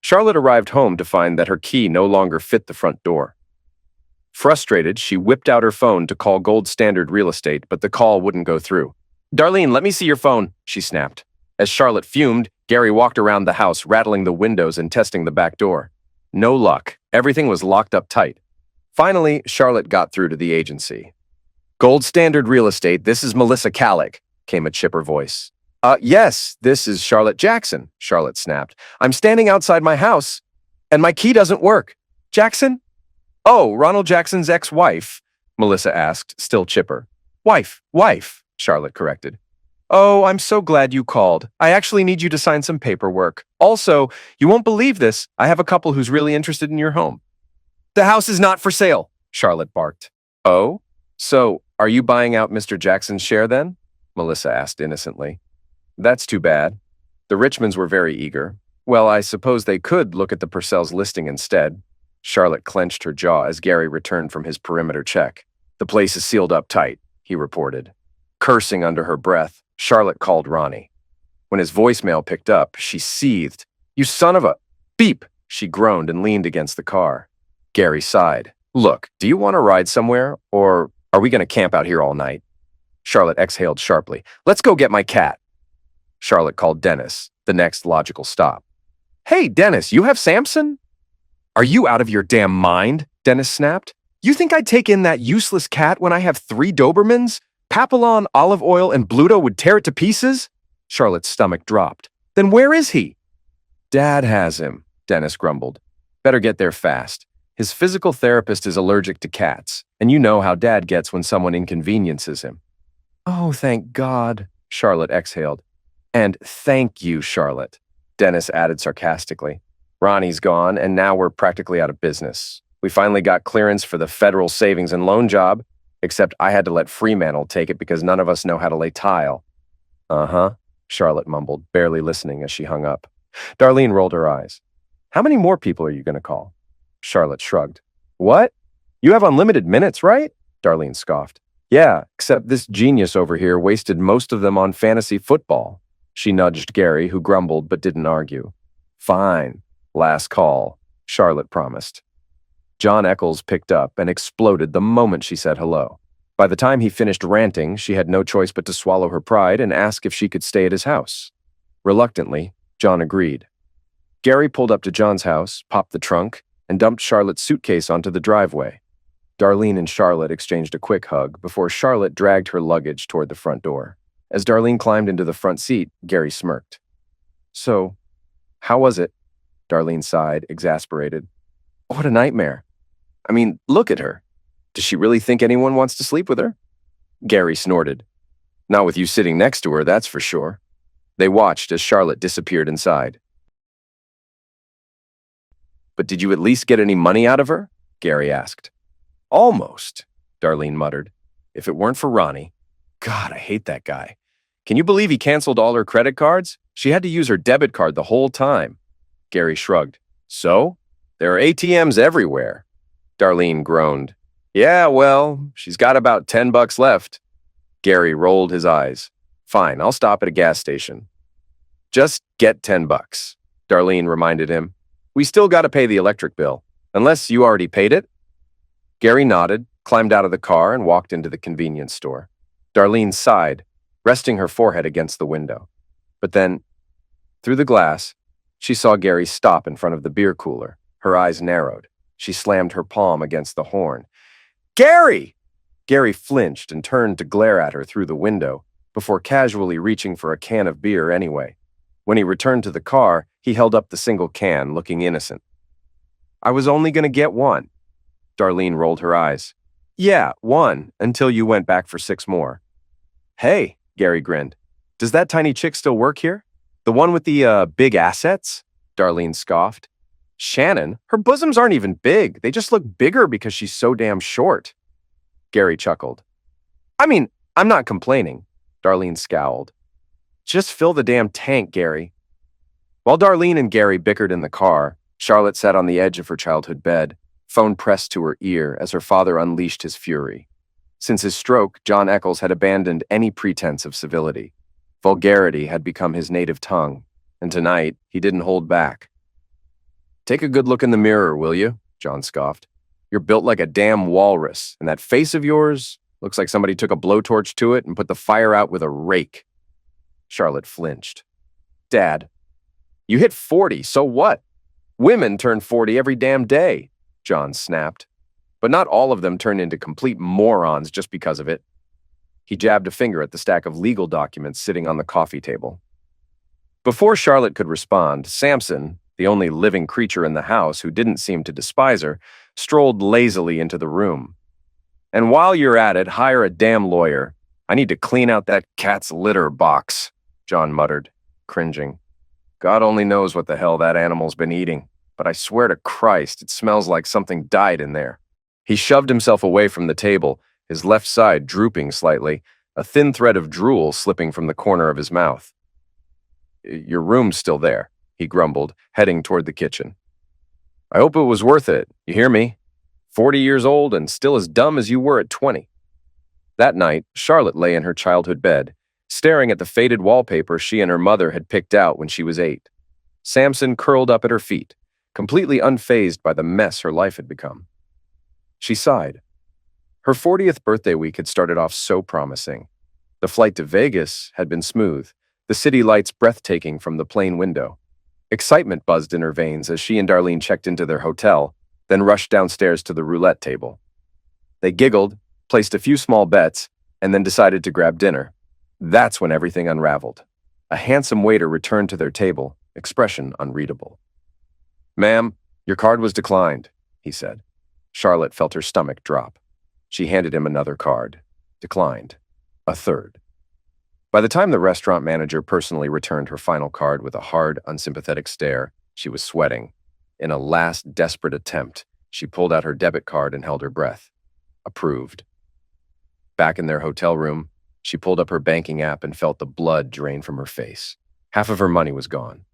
Charlotte arrived home to find that her key no longer fit the front door. Frustrated, she whipped out her phone to call Gold Standard Real Estate, but the call wouldn't go through. Darlene, let me see your phone, she snapped. As Charlotte fumed, Gary walked around the house, rattling the windows and testing the back door. No luck. Everything was locked up tight. Finally, Charlotte got through to the agency. Gold Standard Real Estate, this is Melissa Callick, came a chipper voice. Yes, this is Charlotte Jackson, Charlotte snapped. I'm standing outside my house, and my key doesn't work. Jackson? Oh, Ronald Jackson's ex-wife, Melissa asked, still chipper. Wife, Charlotte corrected. Oh, I'm so glad you called. I actually need you to sign some paperwork. Also, you won't believe this, I have a couple who's really interested in your home. The house is not for sale, Charlotte barked. Oh? So, are you buying out Mr. Jackson's share then? Melissa asked innocently. That's too bad. The Richmonds were very eager. Well, I suppose they could look at the Purcell's listing instead. Charlotte clenched her jaw as Gary returned from his perimeter check. The place is sealed up tight, he reported. Cursing under her breath, Charlotte called Ronnie. When his voicemail picked up, she seethed. You son of a... Beep! She groaned and leaned against the car. Gary sighed. Look, do you want to ride somewhere, or are we going to camp out here all night? Charlotte exhaled sharply. Let's go get my cat. Charlotte called Dennis, the next logical stop. Hey, Dennis, you have Samson? Are you out of your damn mind? Dennis snapped. You think I'd take in that useless cat when I have 3 Dobermans? Papillon, olive oil, and Bluto would tear it to pieces? Charlotte's stomach dropped. Then where is he? Dad has him, Dennis grumbled. Better get there fast. His physical therapist is allergic to cats, and you know how Dad gets when someone inconveniences him. Oh, thank God, Charlotte exhaled. And thank you, Charlotte, Dennis added sarcastically. Ronnie's gone, and now we're practically out of business. We finally got clearance for the federal savings and loan job, except I had to let Fremantle take it because none of us know how to lay tile. Uh-huh, Charlotte mumbled, barely listening as she hung up. Darlene rolled her eyes. How many more people are you going to call? Charlotte shrugged. What? You have unlimited minutes, right? Darlene scoffed. Yeah, except this genius over here wasted most of them on fantasy football. She nudged Gary, who grumbled but didn't argue. Fine. Last call, Charlotte promised. John Eccles picked up and exploded the moment she said hello. By the time he finished ranting, she had no choice but to swallow her pride and ask if she could stay at his house. Reluctantly, John agreed. Gary pulled up to John's house, popped the trunk, and dumped Charlotte's suitcase onto the driveway. Darlene and Charlotte exchanged a quick hug before Charlotte dragged her luggage toward the front door. As Darlene climbed into the front seat, Gary smirked. So, how was it? Darlene sighed, exasperated. What a nightmare. I mean, look at her. Does she really think anyone wants to sleep with her? Gary snorted. Not with you sitting next to her, that's for sure. They watched as Charlotte disappeared inside. But did you at least get any money out of her? Gary asked. Almost, Darlene muttered. If it weren't for Ronnie. God, I hate that guy. Can you believe he canceled all her credit cards? She had to use her debit card the whole time. Gary shrugged. So? There are ATMs everywhere. Darlene groaned. Yeah, well, she's got about $10 left. Gary rolled his eyes. Fine, I'll stop at a gas station. Just get $10, Darlene reminded him. We still got to pay the electric bill, unless you already paid it. Gary nodded, climbed out of the car, and walked into the convenience store. Darlene sighed, resting her forehead against the window. But then, through the glass, she saw Gary stop in front of the beer cooler. Her eyes narrowed. She slammed her palm against the horn. Gary! Gary flinched and turned to glare at her through the window, before casually reaching for a can of beer anyway. When he returned to the car, he held up the single can, looking innocent. I was only going to get one. Darlene rolled her eyes. Yeah, one, until you went back for 6 more. Hey, Gary grinned. Does that tiny chick still work here? The one with the, big assets? Darlene scoffed. Shannon, her bosoms aren't even big. They just look bigger because she's so damn short. Gary chuckled. I mean, I'm not complaining. Darlene scowled. Just fill the damn tank, Gary. While Darlene and Gary bickered in the car, Charlotte sat on the edge of her childhood bed, phone pressed to her ear as her father unleashed his fury. Since his stroke, John Eccles had abandoned any pretense of civility. Vulgarity had become his native tongue, and tonight he didn't hold back. Take a good look in the mirror, will you? John scoffed. You're built like a damn walrus, and that face of yours looks like somebody took a blowtorch to it and put the fire out with a rake. Charlotte flinched. Dad, you hit 40, so what? Women turn 40 every damn day, John snapped. But not all of them turn into complete morons just because of it. He jabbed a finger at the stack of legal documents sitting on the coffee table. Before Charlotte could respond, Samson, the only living creature in the house who didn't seem to despise her, strolled lazily into the room. And while you're at it, hire a damn lawyer. I need to clean out that cat's litter box, John muttered, cringing. God only knows what the hell that animal's been eating, but I swear to Christ, it smells like something died in there. He shoved himself away from the table, his left side drooping slightly, a thin thread of drool slipping from the corner of his mouth. Your room's still there, he grumbled, heading toward the kitchen. I hope it was worth it, you hear me? 40 years old and still as dumb as you were at 20. That night, Charlotte lay in her childhood bed, staring at the faded wallpaper she and her mother had picked out when she was 8. Samson curled up at her feet, completely unfazed by the mess her life had become. She sighed. Her 40th birthday week had started off so promising. The flight to Vegas had been smooth, the city lights breathtaking from the plane window. Excitement buzzed in her veins as she and Darlene checked into their hotel, then rushed downstairs to the roulette table. They giggled, placed a few small bets, and then decided to grab dinner. That's when everything unraveled. A handsome waiter returned to their table, expression unreadable. "Ma'am, your card was declined," he said. Charlotte felt her stomach drop. She handed him another card. Declined. A third. By the time the restaurant manager personally returned her final card with a hard, unsympathetic stare, she was sweating. In a last desperate attempt, she pulled out her debit card and held her breath. Approved. Back in their hotel room, she pulled up her banking app and felt the blood drain from her face. Half of her money was gone.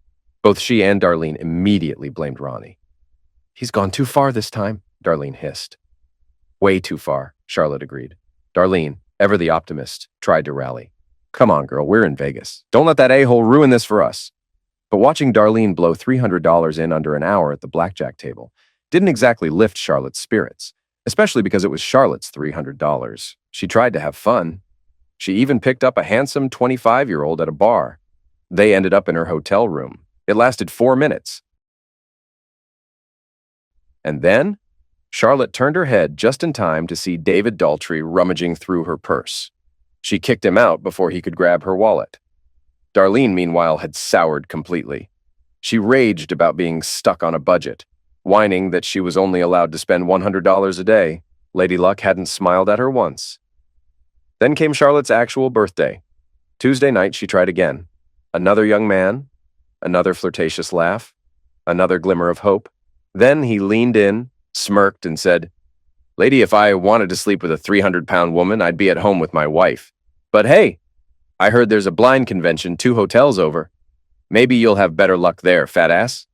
Both she and Darlene immediately blamed Ronnie. "He's gone too far this time," Darlene hissed. "Way too far," Charlotte agreed. Darlene, ever the optimist, tried to rally. "Come on, girl, we're in Vegas. Don't let that a-hole ruin this for us." But watching Darlene blow $300 in under an hour at the blackjack table didn't exactly lift Charlotte's spirits, especially because it was Charlotte's $300. She tried to have fun. She even picked up a handsome 25-year-old at a bar. They ended up in her hotel room. It lasted 4 minutes. And then, Charlotte turned her head just in time to see David Daltrey rummaging through her purse. She kicked him out before he could grab her wallet. Darlene, meanwhile, had soured completely. She raged about being stuck on a budget, whining that she was only allowed to spend $100 a day. Lady Luck hadn't smiled at her once. Then came Charlotte's actual birthday. Tuesday night, she tried again. Another young man, another flirtatious laugh, another glimmer of hope. Then he leaned in, smirked, and said, "Lady, if I wanted to sleep with a 300-pound woman, I'd be at home with my wife. But hey, I heard there's a blind convention 2 hotels over. Maybe you'll have better luck there, fat ass."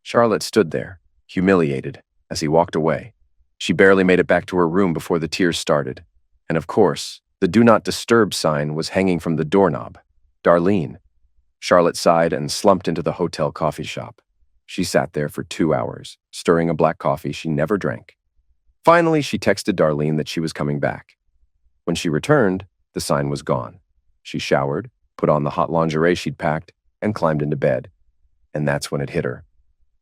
Charlotte stood there, humiliated, as he walked away. She barely made it back to her room before the tears started. And of course, the Do Not Disturb sign was hanging from the doorknob. Darlene. Charlotte sighed and slumped into the hotel coffee shop. She sat there for 2 hours, stirring a black coffee she never drank. Finally, she texted Darlene that she was coming back. When she returned, the sign was gone. She showered, put on the hot lingerie she'd packed, and climbed into bed. And that's when it hit her.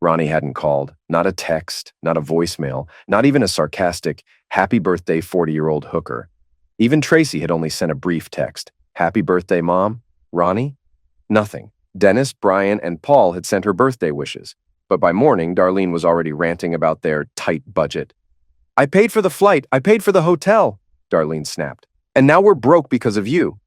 Ronnie hadn't called, not a text, not a voicemail, not even a sarcastic, "Happy birthday, 40-year-old hooker." Even Tracy had only sent a brief text. "Happy birthday, Mom." Ronnie? Nothing. Dennis, Brian, and Paul had sent her birthday wishes. But by morning, Darlene was already ranting about their tight budget. "I paid for the flight. I paid for the hotel," Darlene snapped. "And now we're broke because of you."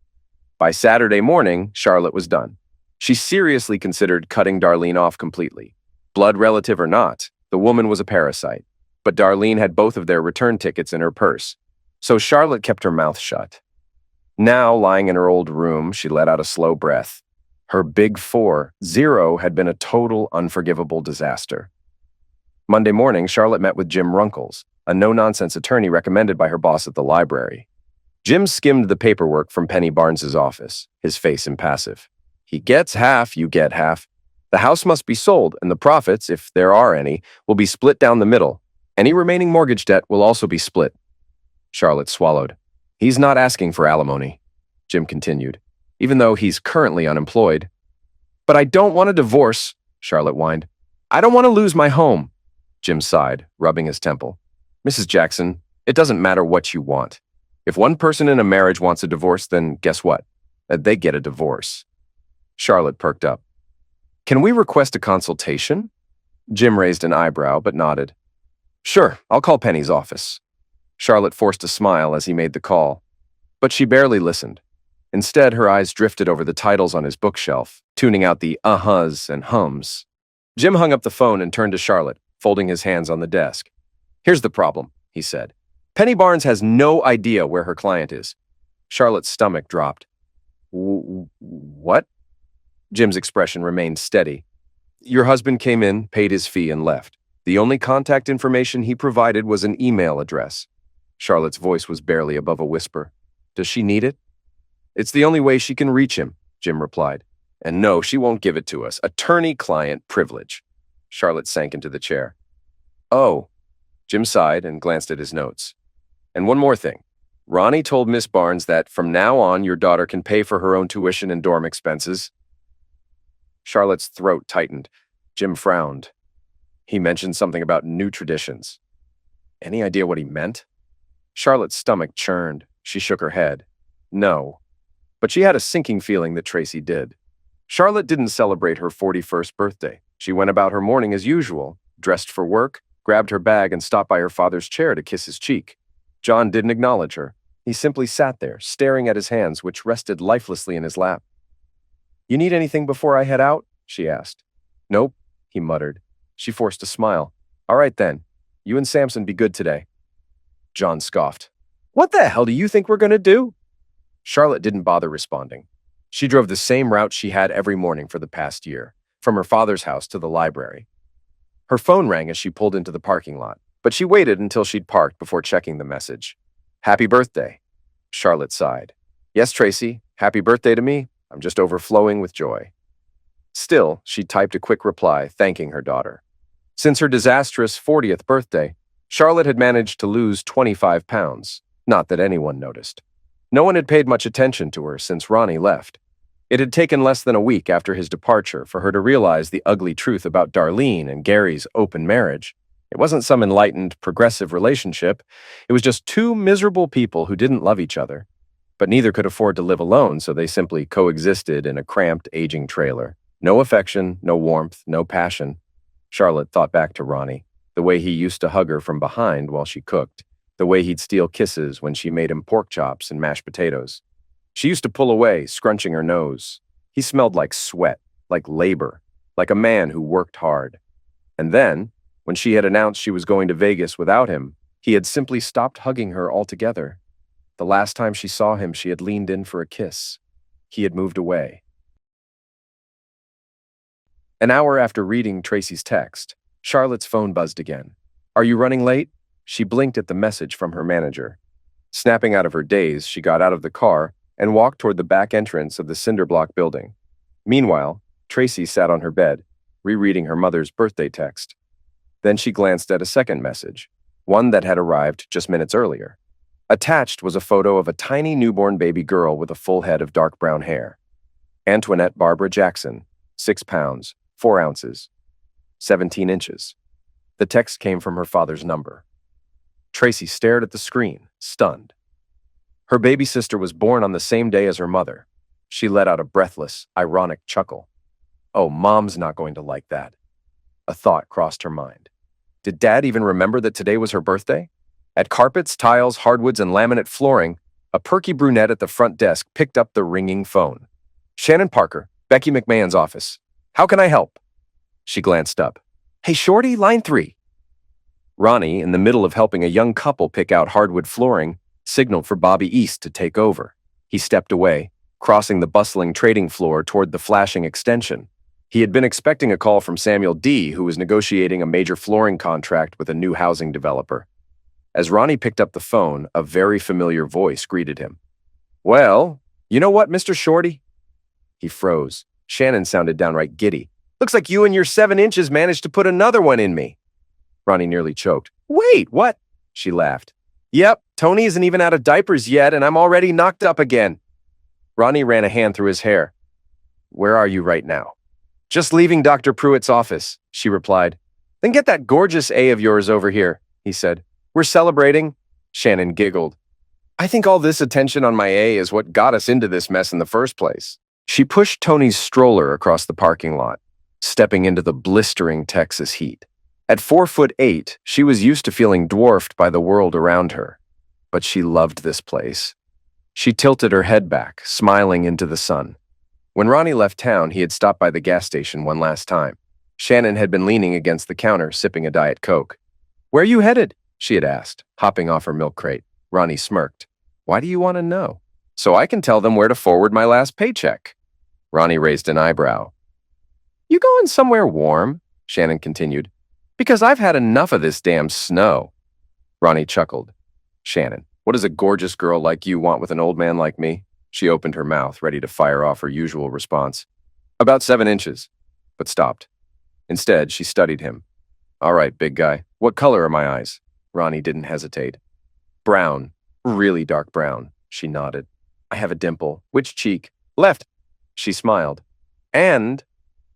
By Saturday morning, Charlotte was done. She seriously considered cutting Darlene off completely. Blood relative or not, the woman was a parasite. But Darlene had both of their return tickets in her purse. So Charlotte kept her mouth shut. Now, lying in her old room, she let out a slow breath. Her big 4-0 had been a total, unforgivable disaster. Monday morning, Charlotte met with Jim Runkles, a no-nonsense attorney recommended by her boss at the library. Jim skimmed the paperwork from Penny Barnes's office, his face impassive. "He gets half, you get half. The house must be sold, and the profits, if there are any, will be split down the middle. Any remaining mortgage debt will also be split." Charlotte swallowed. "He's not asking for alimony," Jim continued, "even though he's currently unemployed." "But I don't want a divorce," Charlotte whined. "I don't want to lose my home." Jim sighed, rubbing his temple. "Mrs. Jackson, it doesn't matter what you want. If one person in a marriage wants a divorce, then guess what? They get a divorce." Charlotte perked up. "Can we request a consultation?" Jim raised an eyebrow, but nodded. "Sure, I'll call Penny's office." Charlotte forced a smile as he made the call. But she barely listened. Instead, her eyes drifted over the titles on his bookshelf, tuning out the uh-huhs and hums. Jim hung up the phone and turned to Charlotte, folding his hands on the desk. "Here's the problem," he said. "Penny Barnes has no idea where her client is." Charlotte's stomach dropped. "What?" Jim's expression remained steady. "Your husband came in, paid his fee, and left. The only contact information he provided was an email address." Charlotte's voice was barely above a whisper. "Does she need it?" "It's the only way she can reach him," Jim replied. "And no, she won't give it to us. Attorney-client privilege." Charlotte sank into the chair. "Oh." Jim sighed and glanced at his notes. "And one more thing. Ronnie told Miss Barnes that from now on your daughter can pay for her own tuition and dorm expenses." Charlotte's throat tightened. Jim frowned. He mentioned something about new traditions. Any idea what he meant? Charlotte's stomach churned. She shook her head. No. But she had a sinking feeling that Tracy did. Charlotte didn't celebrate her 41st birthday. She went about her morning as usual, dressed for work, grabbed her bag, and stopped by her father's chair to kiss his cheek. John didn't acknowledge her. He simply sat there, staring at his hands, which rested lifelessly in his lap. "You need anything before I head out?" she asked. "Nope," he muttered. She forced a smile. "All right then. You and Samson be good today." John scoffed. "What the hell do you think we're going to do?" Charlotte didn't bother responding. She drove the same route she had every morning for the past year, from her father's house to the library. Her phone rang as she pulled into the parking lot, but she waited until she'd parked before checking the message. "Happy birthday." Charlotte sighed. "Yes, Tracy, happy birthday to me. I'm just overflowing with joy." Still, she typed a quick reply thanking her daughter. Since her disastrous 40th birthday, Charlotte had managed to lose 25 pounds. Not that anyone noticed. No one had paid much attention to her since Ronnie left. It had taken less than a week after his departure for her to realize the ugly truth about Darlene and Gary's open marriage. It wasn't some enlightened, progressive relationship. It was just two miserable people who didn't love each other. But neither could afford to live alone, so they simply coexisted in a cramped, aging trailer. No affection, no warmth, no passion. Charlotte thought back to Ronnie, the way he used to hug her from behind while she cooked, the way he'd steal kisses when she made him pork chops and mashed potatoes. She used to pull away, scrunching her nose. He smelled like sweat, like labor, like a man who worked hard. And then, when she had announced she was going to Vegas without him, he had simply stopped hugging her altogether. The last time she saw him, she had leaned in for a kiss. He had moved away. An hour after reading Tracy's text, Charlotte's phone buzzed again. "Are you running late?" She blinked at the message from her manager. Snapping out of her daze, she got out of the car and walked toward the back entrance of the cinder-block building. Meanwhile, Tracy sat on her bed, rereading her mother's birthday text. Then she glanced at a second message, one that had arrived just minutes earlier. Attached was a photo of a tiny newborn baby girl with a full head of dark brown hair. Antoinette Barbara Jackson, 6 pounds, 4 ounces, 17 inches. The text came from her father's number. Tracy stared at the screen, stunned. Her baby sister was born on the same day as her mother. She let out a breathless, ironic chuckle. "Oh, Mom's not going to like that." A thought crossed her mind. Did Dad even remember that today was her birthday? At carpets, tiles, hardwoods, and laminate flooring, a perky brunette at the front desk picked up the ringing phone. "Shannon Parker, Becky McMahon's office. How can I help?" She glanced up. "Hey, Shorty, line 3. Ronnie, in the middle of helping a young couple pick out hardwood flooring, signaled for Bobby East to take over. He stepped away, crossing the bustling trading floor toward the flashing extension. He had been expecting a call from Samuel D., who was negotiating a major flooring contract with a new housing developer. As Ronnie picked up the phone, a very familiar voice greeted him. "Well, you know what, Mr. Shorty?" He froze. Shannon sounded downright giddy. "Looks like you and your 7 inches managed to put another one in me." Ronnie nearly choked. "Wait, what?" She laughed. "Yep, Tony isn't even out of diapers yet, and I'm already knocked up again." Ronnie ran a hand through his hair. "Where are you right now?" "Just leaving Dr. Pruitt's office," she replied. "Then get that gorgeous A of yours over here," he said. "We're celebrating." Shannon giggled. "I think all this attention on my A is what got us into this mess in the first place." She pushed Tony's stroller across the parking lot, stepping into the blistering Texas heat. At 4'8", she was used to feeling dwarfed by the world around her. But she loved this place. She tilted her head back, smiling into the sun. When Ronnie left town, he had stopped by the gas station one last time. Shannon had been leaning against the counter, sipping a Diet Coke. "Where are you headed?" she had asked, hopping off her milk crate. Ronnie smirked. "Why do you want to know?" "So I can tell them where to forward my last paycheck." Ronnie raised an eyebrow. "You going somewhere warm?" Shannon continued. "Because I've had enough of this damn snow." Ronnie chuckled. "Shannon, what does a gorgeous girl like you want with an old man like me?" She opened her mouth, ready to fire off her usual response. "About 7 inches," but stopped. Instead, she studied him. "All right, big guy. What color are my eyes?" Ronnie didn't hesitate. "Brown. Really dark brown." She nodded. "I have a dimple. Which cheek?" "Left." She smiled. "And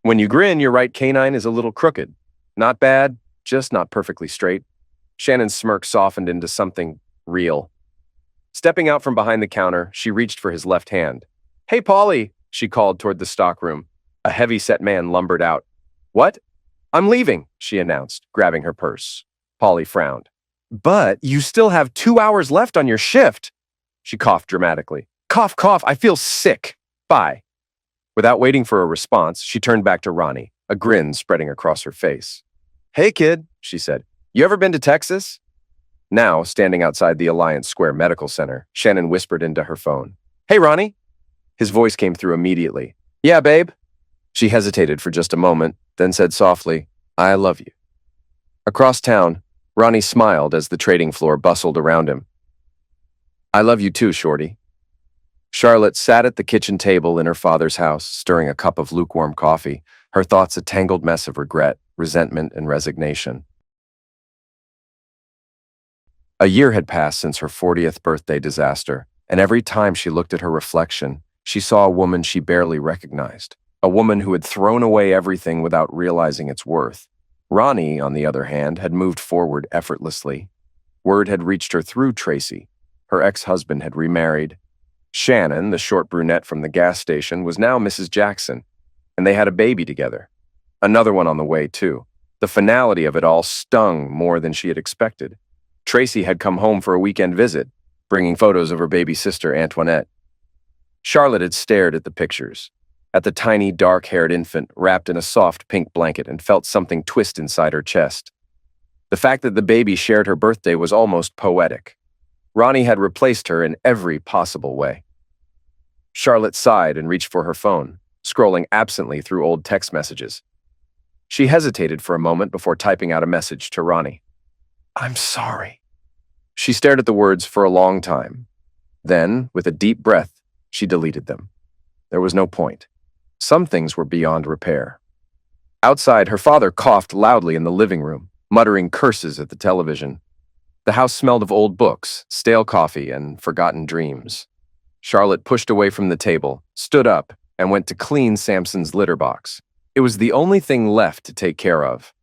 when you grin, your right canine is a little crooked. Not bad, just not perfectly straight." Shannon's smirk softened into something Real. Stepping out from behind the counter, she reached for his left hand. "Hey, Polly," she called toward the stockroom. A heavy-set man lumbered out. "What?" "I'm leaving," she announced, grabbing her purse. Polly frowned. "But you still have 2 hours left on your shift." She coughed dramatically. "Cough, cough, I feel sick. Bye." Without waiting for a response, she turned back to Ronnie, a grin spreading across her face. "Hey, kid," she said. "You ever been to Texas?" Now, standing outside the Alliance Square Medical Center, Shannon whispered into her phone. "Hey, Ronnie." His voice came through immediately. "Yeah, babe." She hesitated for just a moment, then said softly, "I love you." Across town, Ronnie smiled as the trading floor bustled around him. "I love you too, Shorty." Charlotte sat at the kitchen table in her father's house, stirring a cup of lukewarm coffee, her thoughts a tangled mess of regret, resentment, and resignation. A year had passed since her 40th birthday disaster, and every time she looked at her reflection, she saw a woman she barely recognized, a woman who had thrown away everything without realizing its worth. Ronnie, on the other hand, had moved forward effortlessly. Word had reached her through Tracy. Her ex-husband had remarried. Shannon, the short brunette from the gas station, was now Mrs. Jackson, and they had a baby together. Another one on the way, too. The finality of it all stung more than she had expected. Tracy had come home for a weekend visit, bringing photos of her baby sister, Antoinette. Charlotte had stared at the pictures, at the tiny, dark-haired infant wrapped in a soft pink blanket, and felt something twist inside her chest. The fact that the baby shared her birthday was almost poetic. Ronnie had replaced her in every possible way. Charlotte sighed and reached for her phone, scrolling absently through old text messages. She hesitated for a moment before typing out a message to Ronnie. "I'm sorry." She stared at the words for a long time. Then, with a deep breath, she deleted them. There was no point. Some things were beyond repair. Outside, her father coughed loudly in the living room, muttering curses at the television. The house smelled of old books, stale coffee, and forgotten dreams. Charlotte pushed away from the table, stood up, and went to clean Samson's litter box. It was the only thing left to take care of.